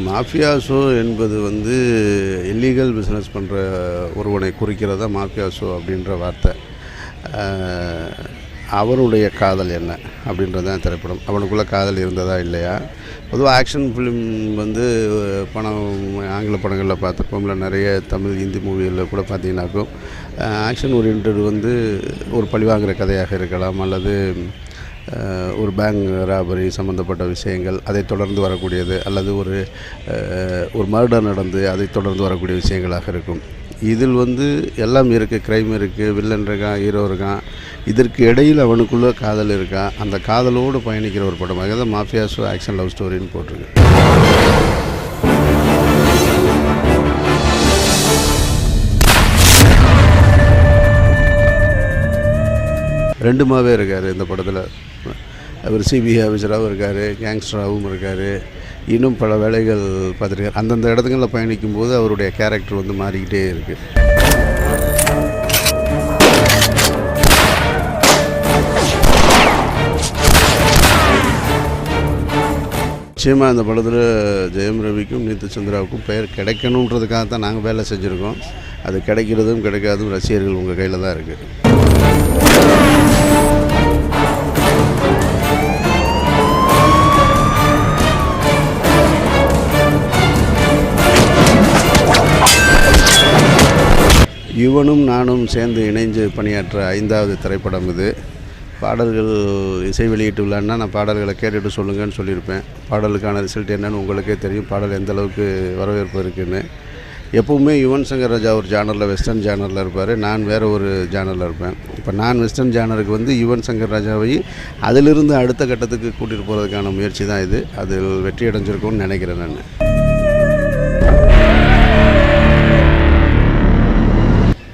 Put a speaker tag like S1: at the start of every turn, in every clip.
S1: Mafia show என்பது வந்து illegal business பண்ணுற ஒருவனை குறிக்கிறதா மாஃபியா ஷோ அப்படின்ற வார்த்தை. அவருடைய காதல் என்ன அப்படின்றது தான் திரைப்படம். அவனுக்குள்ளே காதல் இருந்ததா இல்லையா? பொதுவாக ஆக்ஷன் ஃபிலிம் வந்து படம் ஆங்கில படங்களில் பார்த்துருப்போம், இல்லை நிறைய தமிழ் ஹிந்தி மூவிகளில் கூட பார்த்தீங்கன்னாக்கும் ஆக்ஷன் ஓரியன்ட் வந்து ஒரு பழிவாங்கிற கதையாக இருக்கலாம், அல்லது ஒரு பேங்க் ராபரி சம்மந்தப்பட்ட விஷயங்கள் அதை தொடர்ந்து வரக்கூடியது, அல்லது ஒரு மர்டர் நடந்து அதை தொடர்ந்து வரக்கூடிய விஷயங்களாக இருக்கும். இதில் வந்து எல்லாம் இருக்குது. க்ரைம் இருக்குது, வில்லன் இருக்கான், ஹீரோ இருக்கான், இதற்கு இடையில் அவனுக்குள்ளே காதல் இருக்கா, அந்த காதலோடு பயணிக்கிற ஒரு படம். அதுதான் மாஃபியா ஷோ ஆக்ஷன் லவ் ஸ்டோரின்னு போட்டிருக்கு. ரெண்டுமாவே இருக்கார் இந்த படத்தில். அவர் சிபிஐ ஆஃபீஸராகவும் இருக்கார், கேங்ஸ்டராகவும் இருக்கார், இன்னும் பல வேலைகள் பார்த்துருக்காரு. அந்தந்த இடத்துங்களில் பயணிக்கும் போது அவருடைய கேரக்டர் வந்து மாறிக்கிட்டே இருக்குது. நிச்சயமாக அந்த படத்தில் ஜெயம் ரவிக்கும் நீத்து சந்திராவுக்கும் பெயர் கிடைக்கணுன்றதுக்காக தான் நாங்கள் வேலை செஞ்சுருக்கோம். அது கிடைக்கிறதும் கிடைக்காதும் ரசிகர்கள் உங்கள் கையில் தான் இருக்குது. இவனும் நானும் சேர்ந்து இணைஞ்சு பணியாற்ற 5வது திரைப்படம் இது. பாடல்கள் இசை வெளியீட்டு விழான்னா நான் பாடல்களை கேட்டுட்டு சொல்லுங்கன்னு சொல்லியிருப்பேன். பாடலுக்கான ரிசல்ட் என்னன்னு உங்களுக்கே தெரியும், பாடல் எந்த அளவுக்கு வரவேற்பு இருக்குதுன்னு. எப்போவுமே யுவன் சங்கர் ராஜா ஒரு ஜானரில் வெஸ்டர்ன் ஜானரில் இருப்பார், நான் வேறு ஒரு ஜானரில் இருப்பேன். இப்போ நான் வெஸ்டர்ன் ஜானருக்கு வந்து யுவன் சங்கர் ராஜாவை அதிலிருந்து அடுத்த கட்டத்துக்கு கூட்டிகிட்டு போகிறதுக்கான முயற்சி தான் இது. அதில் வெற்றி அடைஞ்சிருக்கும்னு நினைக்கிறேன் நான்.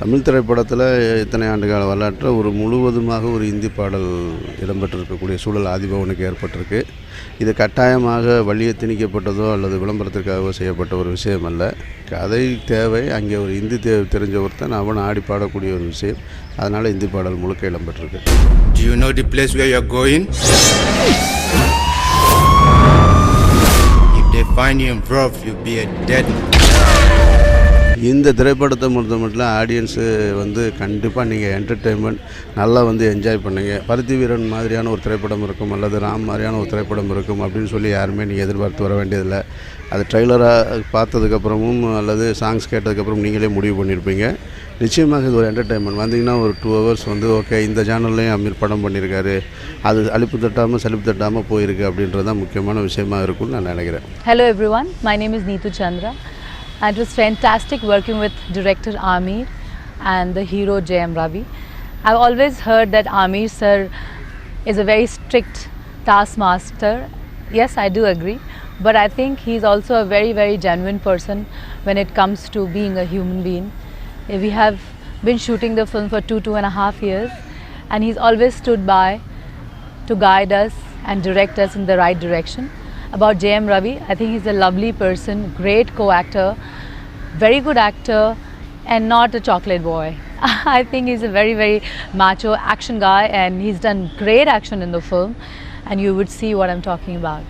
S1: தமிழ் திரைப்படத்தில் இத்தனை ஆண்டுகால வரலாற்றில் ஒரு முழுவதுமாக ஒரு இந்தி பாடல் இடம்பெற்றிருக்கக்கூடிய சூழல் ஆதிபவனுக்கு ஏற்பட்டிருக்கு. இது கட்டாயமாக வழியை திணிக்கப்பட்டதோ அல்லது விளம்பரத்திற்காகவோ செய்யப்பட்ட ஒரு விஷயம் அல்ல. கதை தேவை, அங்கே ஒரு இந்தி தெரிஞ்ச ஒருத்தன் அவன் ஆடி பாடக்கூடிய ஒரு விஷயம். அதனால் இந்தி பாடல் முழுக்க இடம்பெற்றிருக்கு.
S2: Do you know the place where you're going? If they find you involved, you'll be a dead man.
S1: இந்த திரைப்படத்தை பொறுத்த மட்டும் ஆடியன்ஸு வந்து கண்டிப்பாக நீங்கள் என்டர்டெயின்மெண்ட் நல்லா வந்து என்ஜாய் பண்ணுங்க. பருத்தி வீரன் மாதிரியான ஒரு திரைப்படம் இருக்கும், அல்லது ராம் மாதிரியான ஒரு திரைப்படம் இருக்கும் அப்படின்னு சொல்லி யாருமே நீங்கள் எதிர்பார்த்து வர வேண்டியதில்லை. அது ட்ரெய்லராக பார்த்ததுக்கப்புறமும் அல்லது சாங்ஸ் கேட்டதுக்கப்புறம் நீங்களே முடிவு பண்ணியிருப்பீங்க. நிச்சயமாக இது ஒரு என்டர்டெயின்மெண்ட். வந்தீங்கன்னா ஒரு 2 hours வந்து ஓகே, இந்த சேனல்லையும் அமீர் படம் பண்ணியிருக்காரு, அது அலுப்பு தட்டாமல் சலிப்பு தட்டாமல் போயிருக்கு அப்படின்றது தான் முக்கியமான விஷயமா இருக்கும்னு நான் நினைக்கிறேன்.
S3: Hello everyone, my name is Neetu Chandra. And it was fantastic working with director Aamir and the hero Jayam Ravi. I've always heard that Aamir sir is a very strict taskmaster. Yes, I do agree. But I think he's also a very, very genuine person when it comes to being a human being. We have been shooting the film for 2.5 years, and he's always stood by to guide us and direct us in the right direction. About Jayam Ravi, I think he's a lovely person, great co-actor, very good actor, and not a chocolate boy. I think he's a very, very macho action guy, and he's done great action in the film, and you would see what I'm talking about.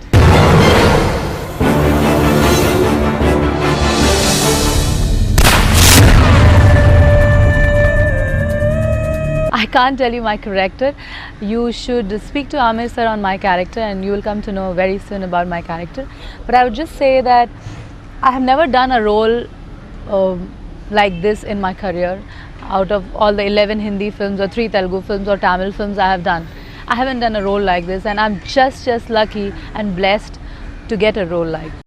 S3: I can't tell you my character. You should speak to Aamir sir on my character, and you will come to know very soon about my character. But I would just say that I have never done a role like this in my career. Out of all the 11 Hindi films or 3 Telugu films or Tamil films I have done, I haven't done a role like this, and I'm just lucky and blessed to get a role like